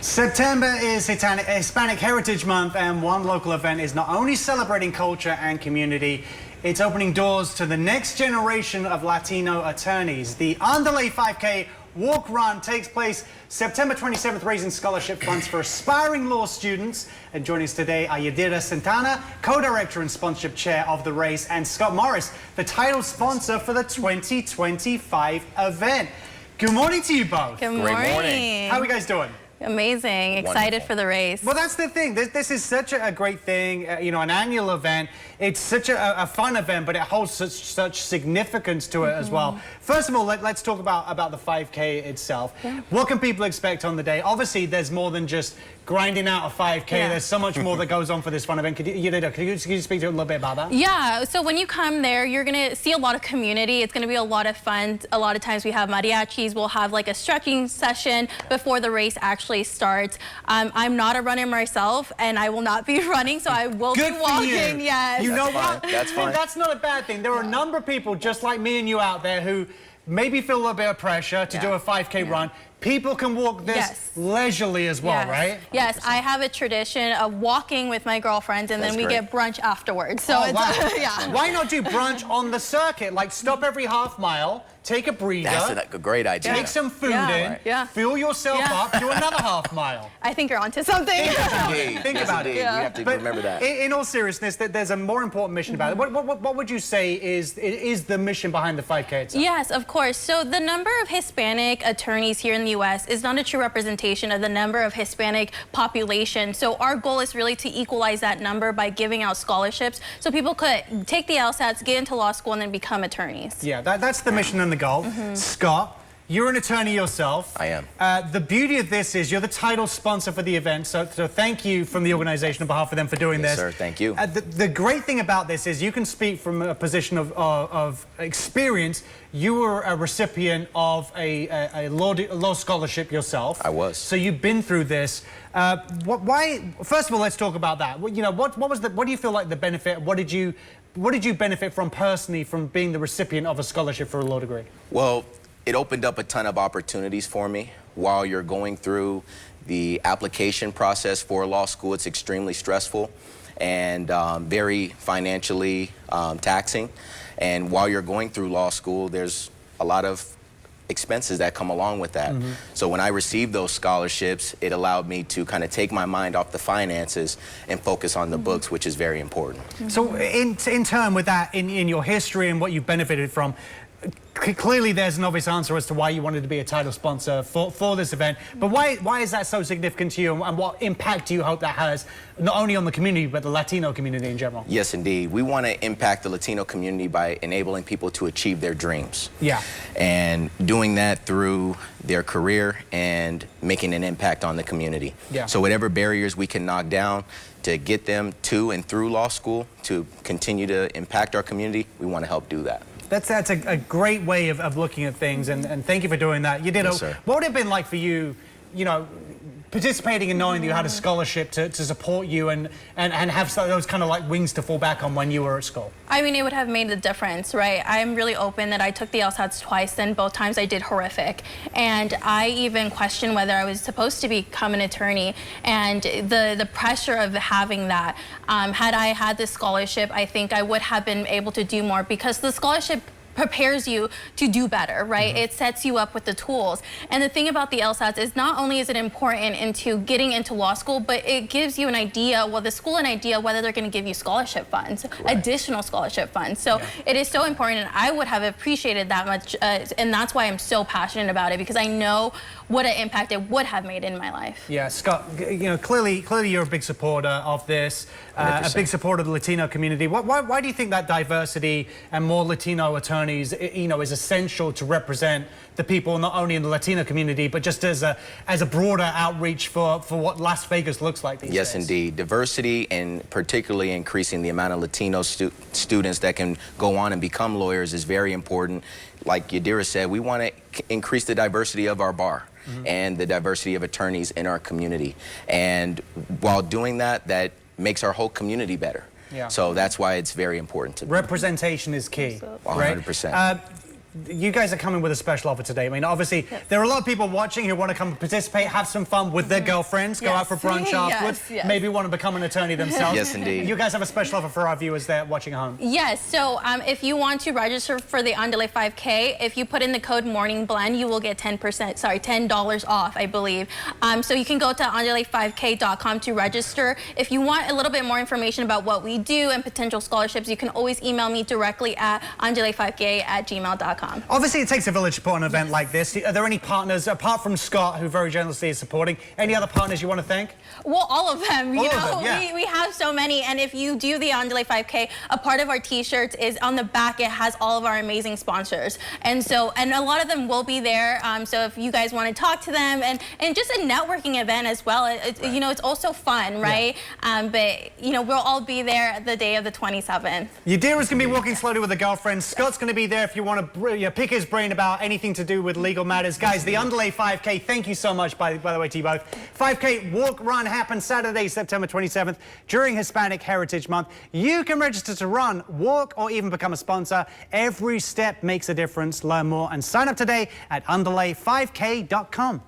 September is Hispanic Heritage Month, and one local event is not only celebrating culture and community, it's opening doors to the next generation of Latino attorneys. The Underlay 5K Walk Run takes place September 27th, raising scholarship funds for aspiring law students. And joining us today are Yadira Santana, co-director and sponsorship chair of the race, and Scott Morris, the title sponsor for the 2025 event. Good morning to you both. Good morning. Great morning. How are you guys doing? Amazing. Excited for the race. Well, that's the thing. This is such a great thing, you know, an annual event. It's such a fun event, but it holds such significance to it as well. First of all, let's talk about the 5K itself. Yeah. What can people expect on the day? Obviously, there's more than just grinding out a 5K. Yeah. There's so much more that goes on for this fun event. Could you speak to a little bit about that? Yeah, so when you come there, you're going to see a lot of community. It's going to be a lot of fun. A lot of times we have mariachis. We'll have like a stretching session before the race actually starts. I'm not a runner myself, and I will not be running, so I will be walking. Yes. You know what? That's fine. That's not a bad thing. There are a number of people just like me and you out there who maybe feel a little bit of pressure to do a 5K run. People can walk this leisurely as well, right? Yes, 100%. I have a tradition of walking with my girlfriends, and then we get brunch afterwards. So it's, Why not do brunch on the circuit? Like stop every half mile, take a breather. That's a great idea. Take some food in, fill yourself up, do another half mile. I think you're onto something. Think about it. We have to remember that. In all seriousness, there's a more important mission about it. What would you say is the mission behind the 5K itself? Yes, of course. So the number of Hispanic attorneys here in the U.S. is not a true representation of the number of Hispanic population. So our goal is really to equalize that number by giving out scholarships so people could take the LSATs, get into law school, and then become attorneys. Yeah, that's the mission and the goal. Scott, you're an attorney yourself. I am. The beauty of this is you're the title sponsor for the event, so thank you from the organization on behalf of them for doing this. Yes, sir, thank you. The great thing about this is you can speak from a position of experience. You were a recipient of a law scholarship yourself. I was. So you've been through this. Why? First of all, let's talk about that. You know, what do you feel like the benefit? What did you benefit from personally from being the recipient of a scholarship for a law degree? Well, it opened up a ton of opportunities for me. While you're going through the application process for law school, it's extremely stressful and very financially taxing. And while you're going through law school, there's a lot of expenses that come along with that. So when I received those scholarships, it allowed me to kind of take my mind off the finances and focus on the books, which is very important. So in turn with that, in your history and what you've benefited from, clearly there's an obvious answer as to why you wanted to be a title sponsor for this event, but why is that so significant to you, and what impact do you hope that has not only on the community but the Latino community in general? Yes, indeed. We want to impact the Latino community by enabling people to achieve their dreams. Yeah. And doing that through their career and making an impact on the community. Yeah. So whatever barriers we can knock down to get them to and through law school to continue to impact our community, we want to help do that. That's a great way of looking at things, and thank you for doing that. You did. Yes, what would it have been like for you, you know, participating and knowing that you had a scholarship to support you and have those kind of like wings to fall back on when you were at school? I mean, it would have made a difference, right? I'm really open that I took the LSATs twice, and both times I did horrific. And I even questioned whether I was supposed to become an attorney, and the pressure of having that. Had I had this scholarship, I think I would have been able to do more, because the scholarship prepares you to do better, right? It sets you up with the tools. And the thing about the LSATs is not only is it important into getting into law school, but it gives you an idea, well, the school an idea whether they're going to give you scholarship funds, additional scholarship funds. So it is so important, and I would have appreciated that much, and that's why I'm so passionate about it, because I know what an impact it would have made in my life. Yeah, Scott, you know, clearly you're a big supporter of this, a big supporter of the Latino community. Why do you think that diversity and more Latino attorneys, you know, is essential to represent the people not only in the Latino community but just as a broader outreach for what Las Vegas looks like these days? Yes, indeed. Diversity, and particularly increasing the amount of Latino students that can go on and become lawyers, is very important. Like Yadira said, we want to increase the diversity of our bar and the diversity of attorneys in our community. And while doing that, that makes our whole community better. Yeah. So that's why it's very important to me. Representation is key, right? 100%. you guys are coming with a special offer today. I mean, obviously, there are a lot of people watching who want to come participate, have some fun with their girlfriends, go out for brunch afterwards, maybe want to become an attorney themselves. Yes, indeed. You guys have a special offer for our viewers there watching at home. Yes, so if you want to register for the Andale 5K, if you put in the code Morning Blend, you will get $10 off, I believe. So you can go to andale5k.com to register. If you want a little bit more information about what we do and potential scholarships, you can always email me directly at andale5k@gmail.com. Obviously, it takes a village to put on an event like this. Are there any partners, apart from Scott, who very generously is supporting, any other partners you want to thank? Well, all of them, you know, yeah. we have so many, and if you do the Andale 5K, a part of our t-shirts is on the back, it has all of our amazing sponsors. And a lot of them will be there, so if you guys want to talk to them, and just a networking event as well, you know, it's also fun, right? Yeah. But, you know, we'll all be there the day of the 27th. Yadira's going to be walking slowly with a girlfriend. Scott's going to be there if you want to pick his brain about anything to do with legal matters. Guys, the Andale 5K, thank you so much, by the way, to you both. 5K walk run happens Saturday, September 27th during Hispanic Heritage Month. You can register to run, walk, or even become a sponsor. Every step makes a difference. Learn more and sign up today at andale5k.com.